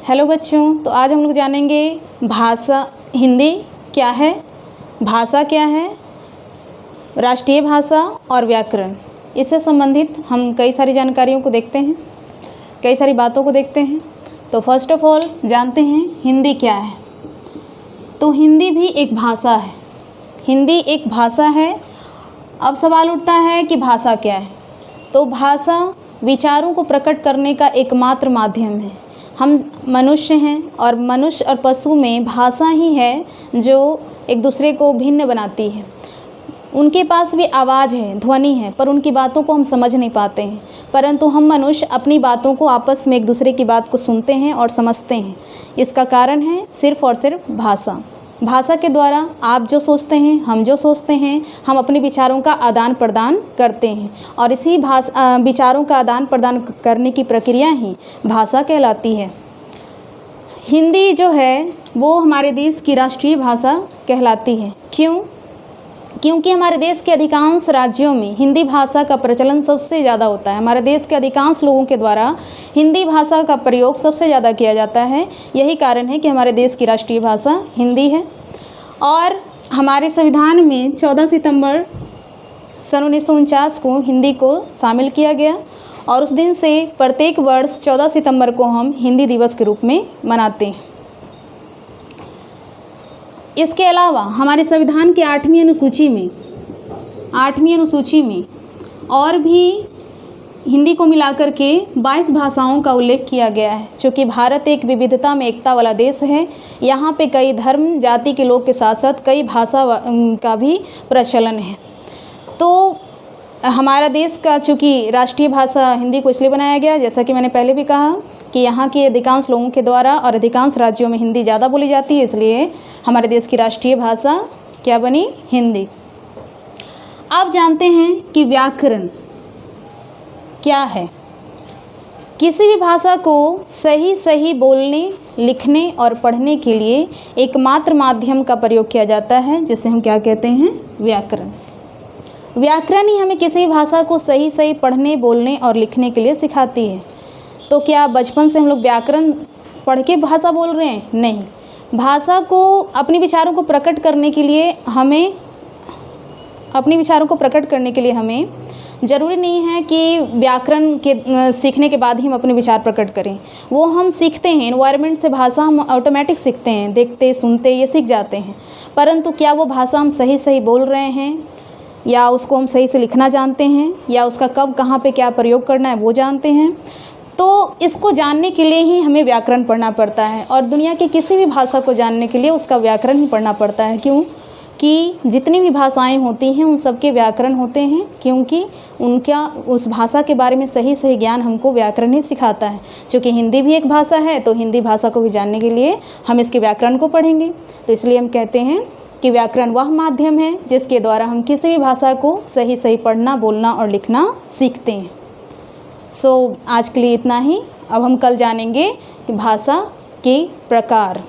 Hello बच्चों, तो आज हम लोग जानेंगे भाषा हिंदी क्या है, भाषा क्या है, राष्ट्रीय भाषा और व्याकरण। इससे संबंधित हम कई सारी जानकारियों को देखते हैं, कई सारी बातों को देखते हैं। तो फर्स्ट ऑफ ऑल जानते हैं हिंदी क्या है। तो हिंदी भी एक भाषा है, हिंदी एक भाषा है। अब सवाल उठता है कि भाषा क्या है। तो भाषा विचारों को प्रकट करने का एकमात्र माध्यम है। हम मनुष्य हैं और मनुष्य और पशु में भाषा ही है जो एक दूसरे को भिन्न बनाती है। उनके पास भी आवाज़ है, ध्वनि है, पर उनकी बातों को हम समझ नहीं पाते हैं। परंतु हम मनुष्य अपनी बातों को आपस में एक दूसरे की बात को सुनते हैं और समझते हैं। इसका कारण है सिर्फ़ और सिर्फ भाषा। भाषा के द्वारा आप जो सोचते हैं, हम जो सोचते हैं, हम अपने विचारों का आदान प्रदान करते हैं और इसी विचारों का आदान प्रदान करने की प्रक्रिया ही भाषा कहलाती है। हिंदी जो है वो हमारे देश की राष्ट्रीय भाषा कहलाती है। क्योंकि हमारे देश के अधिकांश राज्यों में हिंदी भाषा का प्रचलन सबसे ज़्यादा होता है। हमारे देश के अधिकांश लोगों के द्वारा हिंदी भाषा का प्रयोग सबसे ज़्यादा किया जाता है। यही कारण है कि हमारे देश की राष्ट्रीय भाषा हिंदी है। और हमारे संविधान में 14 सितंबर सन 1949 को हिंदी को शामिल किया गया और उस दिन से प्रत्येक वर्ष 14 सितंबर को हम हिंदी दिवस के रूप में मनाते हैं। इसके अलावा हमारे संविधान की 8वीं अनुसूची में और भी हिंदी को मिलाकर के 22 भाषाओं का उल्लेख किया गया है। चूँकि भारत एक विविधता में एकता वाला देश है, यहाँ पे कई धर्म जाति के लोग के साथ साथ कई भाषा का भी प्रचलन है। तो हमारा देश का चूँकि राष्ट्रीय भाषा हिंदी को इसलिए बनाया गया, जैसा कि मैंने पहले भी कहा कि यहाँ के अधिकांश लोगों के द्वारा और अधिकांश राज्यों में हिंदी ज़्यादा बोली जाती है, इसलिए हमारे देश की राष्ट्रीय भाषा क्या बनी? हिंदी। आप जानते हैं कि व्याकरण क्या है। किसी भी भाषा को सही बोलने, लिखने और पढ़ने के लिए एकमात्र माध्यम का प्रयोग किया जाता है, जिसे हम क्या कहते हैं? व्याकरण। व्याकरण ही हमें किसी भी भाषा को सही पढ़ने, बोलने और लिखने के लिए सिखाती है। तो क्या बचपन से हम लोग व्याकरण पढ़ के भाषा बोल रहे हैं? नहीं। भाषा को अपने विचारों को प्रकट करने के लिए हमें ज़रूरी नहीं है कि व्याकरण के सीखने के बाद ही हम अपने विचार प्रकट करें। वो हम सीखते हैं, एनवायरनमेंट से भाषा हम ऑटोमेटिक सीखते हैं, देखते सुनते ये सीख जाते हैं। परंतु क्या वो भाषा हम सही बोल रहे हैं, या उसको हम सही से लिखना जानते हैं, या उसका कब कहाँ पे क्या प्रयोग करना है वो जानते हैं? तो इसको जानने के लिए ही हमें व्याकरण पढ़ना पड़ता है। और दुनिया की किसी भी भाषा को जानने के लिए उसका व्याकरण ही पढ़ना पड़ता है। क्यों? कि जितनी भी भाषाएं होती हैं उन सबके व्याकरण होते हैं, क्योंकि उनका उस भाषा के बारे में सही ज्ञान हमको व्याकरण ही सिखाता है। चूँकि हिंदी भी एक भाषा है, तो हिंदी भाषा को भी जानने के लिए हम इसके व्याकरण को पढ़ेंगे। तो इसलिए हम कहते हैं कि व्याकरण वह माध्यम है जिसके द्वारा हम किसी भी भाषा को सही पढ़ना, बोलना और लिखना सीखते हैं। आज के लिए इतना ही। अब हम कल जानेंगे कि भाषा के प्रकार।